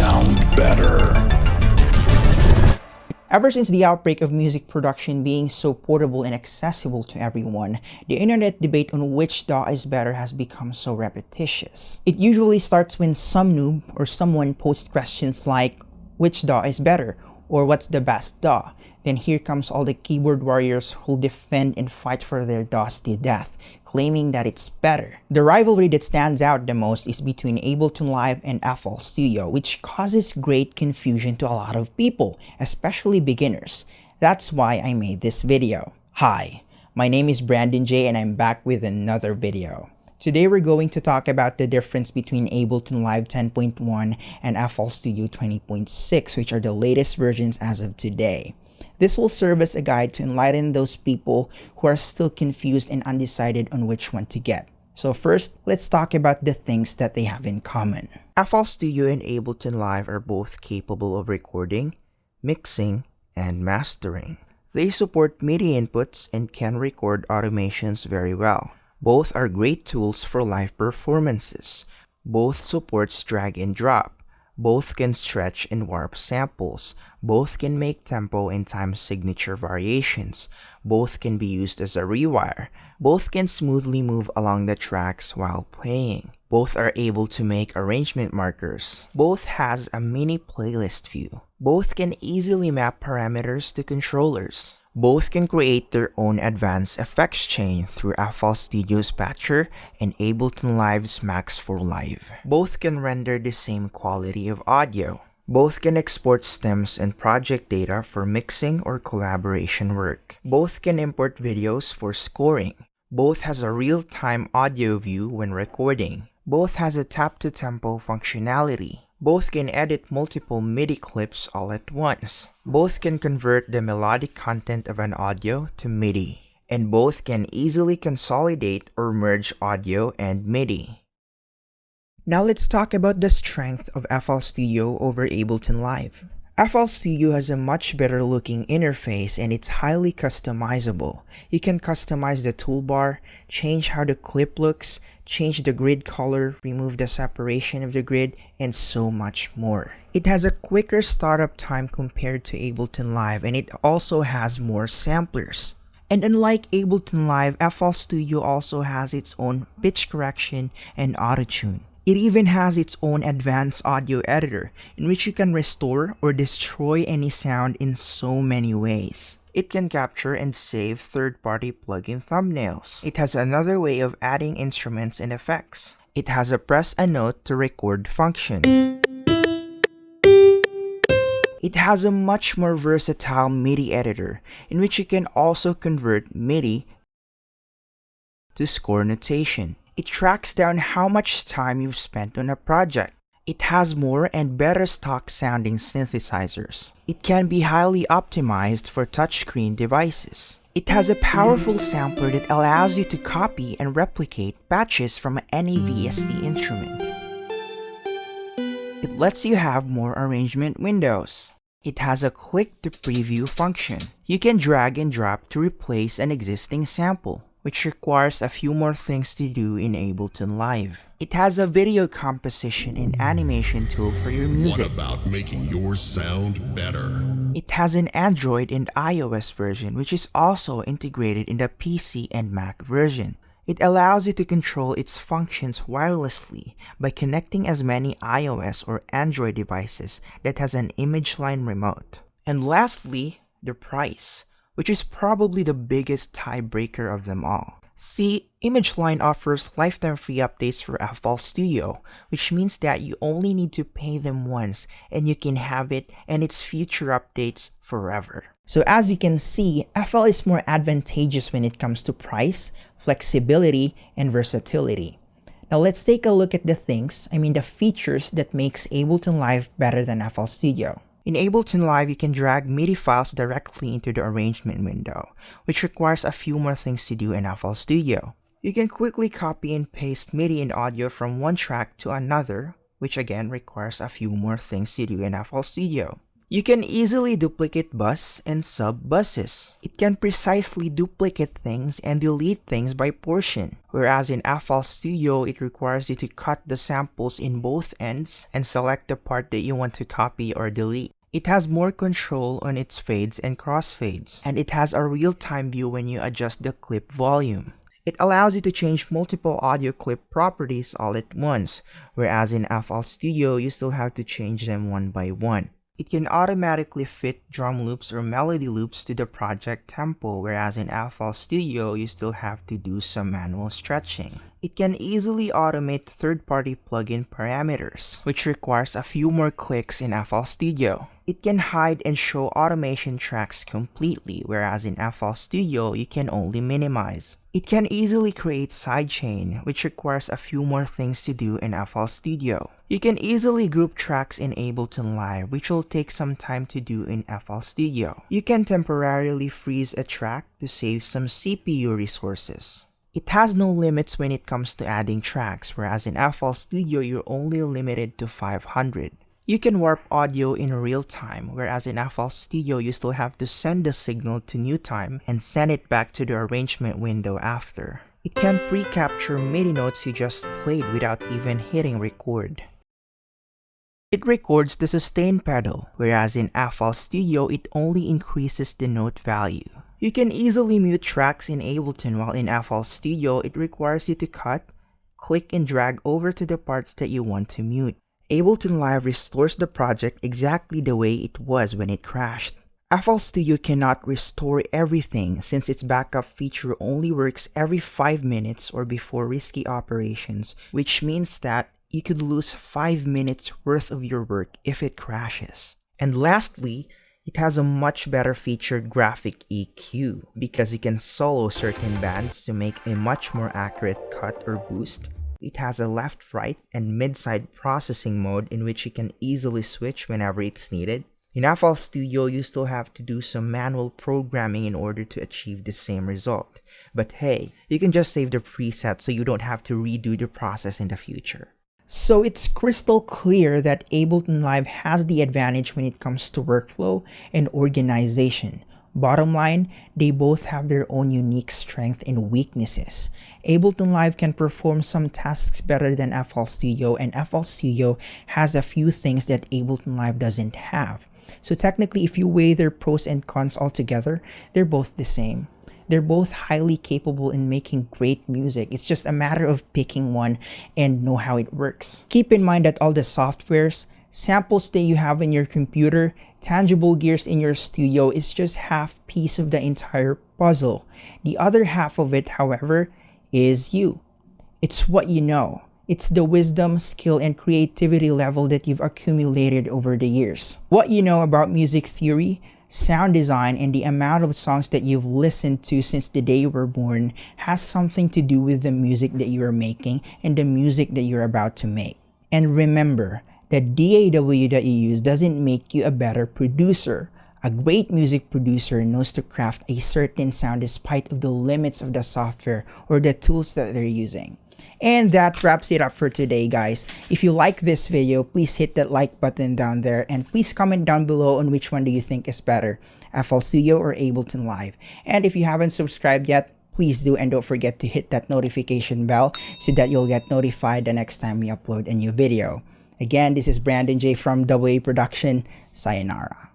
sound better. Ever since the outbreak of music production being so portable and accessible to everyone, the internet debate on which DAW is better has become so repetitious. It usually starts when some noob or someone posts questions like, which DAW is better? Or what's the best DAW? Then here comes all the keyboard warriors who'll defend and fight for their DAWs to death, claiming that it's better. The rivalry that stands out the most is between Ableton Live and FL Studio, which causes great confusion to a lot of people, especially beginners. That's why I made this video. Hi, my name is Brandon J and I'm back with another video. Today we're going to talk about the difference between Ableton Live 10.1 and FL Studio 20.6, which are the latest versions as of today. This will serve as a guide to enlighten those people who are still confused and undecided on which one to get. So first, let's talk about the things that they have in common. FL Studio and Ableton Live are both capable of recording, mixing, and mastering. They support MIDI inputs and can record automations very well. Both are great tools for live performances. Both supports drag and drop. Both can stretch and warp samples. Both can make tempo and time signature variations. Both can be used as a rewire. Both can smoothly move along the tracks while playing. Both are able to make arrangement markers. Both has a mini playlist view. Both can easily map parameters to controllers. Both can create their own advanced effects chain through FL Studio's Patcher and Ableton Live's Max for Live. Both can render the same quality of audio. Both can export stems and project data for mixing or collaboration work. Both can import videos for scoring. Both has a real-time audio view when recording. Both has a tap-to-tempo functionality. Both can edit multiple MIDI clips all at once. Both can convert the melodic content of an audio to MIDI. And both can easily consolidate or merge audio and MIDI. Now let's talk about the strength of FL Studio over Ableton Live. FL Studio has a much better looking interface and it's highly customizable. You can customize the toolbar, change how the clip looks, change the grid color, remove the separation of the grid, and so much more. It has a quicker startup time compared to Ableton Live and it also has more samplers. And unlike Ableton Live, FL Studio also has its own pitch correction and auto-tune. It even has its own advanced audio editor, in which you can restore or destroy any sound in so many ways. It can capture and save third-party plugin thumbnails. It has another way of adding instruments and effects. It has a press a note to record function. It has a much more versatile MIDI editor, in which you can also convert MIDI to score notation. It tracks down how much time you've spent on a project. It has more and better stock sounding synthesizers. It can be highly optimized for touchscreen devices. It has a powerful sampler that allows you to copy and replicate patches from any VST instrument. It lets you have more arrangement windows. It has a click to preview function. You can drag and drop to replace an existing sample, which requires a few more things to do in Ableton Live. It has a video composition and animation tool for your music. What about making yours sound better? It has an Android and iOS version, which is also integrated in the PC and Mac version. It allows you to control its functions wirelessly by connecting as many iOS or Android devices that has an image line remote. And lastly, the price, which is probably the biggest tiebreaker of them all. See, ImageLine offers lifetime free updates for FL Studio, which means that you only need to pay them once and you can have it and its future updates forever. So as you can see, FL is more advantageous when it comes to price, flexibility, and versatility. Now let's take a look at the features that makes Ableton Live better than FL Studio. In Ableton Live, you can drag MIDI files directly into the arrangement window, which requires a few more things to do in FL Studio. You can quickly copy and paste MIDI and audio from one track to another, which again requires a few more things to do in FL Studio. You can easily duplicate bus and sub-buses. It can precisely duplicate things and delete things by portion, whereas in FL Studio, it requires you to cut the samples in both ends and select the part that you want to copy or delete. It has more control on its fades and crossfades, and it has a real-time view when you adjust the clip volume. It allows you to change multiple audio clip properties all at once, whereas in FL Studio, you still have to change them one by one. It can automatically fit drum loops or melody loops to the project tempo, whereas in FL Studio, you still have to do some manual stretching. It can easily automate third-party plugin parameters, which requires a few more clicks in FL Studio. It can hide and show automation tracks completely, whereas in FL Studio, you can only minimize. It can easily create sidechain, which requires a few more things to do in FL Studio. You can easily group tracks in Ableton Live, which will take some time to do in FL Studio. You can temporarily freeze a track to save some CPU resources. It has no limits when it comes to adding tracks, whereas in FL Studio, you're only limited to 500. You can warp audio in real time, whereas in FL Studio, you still have to send the signal to new time and send it back to the arrangement window after. It can pre-capture MIDI notes you just played without even hitting record. It records the sustain pedal, whereas in FL Studio, it only increases the note value. You can easily mute tracks in Ableton, while in FL Studio, it requires you to cut, click and drag over to the parts that you want to mute. Ableton Live restores the project exactly the way it was when it crashed. FL Studio cannot restore everything since its backup feature only works every 5 minutes or before risky operations, which means that you could lose 5 minutes worth of your work if it crashes. And lastly, it has a much better featured graphic EQ because you can solo certain bands to make a much more accurate cut or boost. It has a left, right, and mid-side processing mode in which you can easily switch whenever it's needed. In FL Studio, you still have to do some manual programming in order to achieve the same result. But hey, you can just save the preset so you don't have to redo the process in the future. So it's crystal clear that Ableton Live has the advantage when it comes to workflow and organization. Bottom line, they both have their own unique strengths and weaknesses. Ableton Live can perform some tasks better than FL Studio, and FL Studio has a few things that Ableton Live doesn't have. So technically, if you weigh their pros and cons all together, they're both the same. They're both highly capable in making great music. It's just a matter of picking one and know how it works. Keep in mind that all the softwares, samples that you have in your computer, tangible gears in your studio is just half piece of the entire puzzle. The other half of it, however, is you. It's what you know. It's the wisdom, skill, and creativity level that you've accumulated over the years. What you know about music theory, sound design, and the amount of songs that you've listened to since the day you were born has something to do with the music that you are making and the music that you're about to make. And remember, the DAW that you use doesn't make you a better producer. A great music producer knows to craft a certain sound despite of the limits of the software or the tools that they're using. And that wraps it up for today, guys. If you like this video, please hit that like button down there and please comment down below on which one do you think is better, FL Studio or Ableton Live. And if you haven't subscribed yet, please do, and don't forget to hit that notification bell so that you'll get notified the next time we upload a new video. Again, this is Brandon J from WA Production. Sayonara.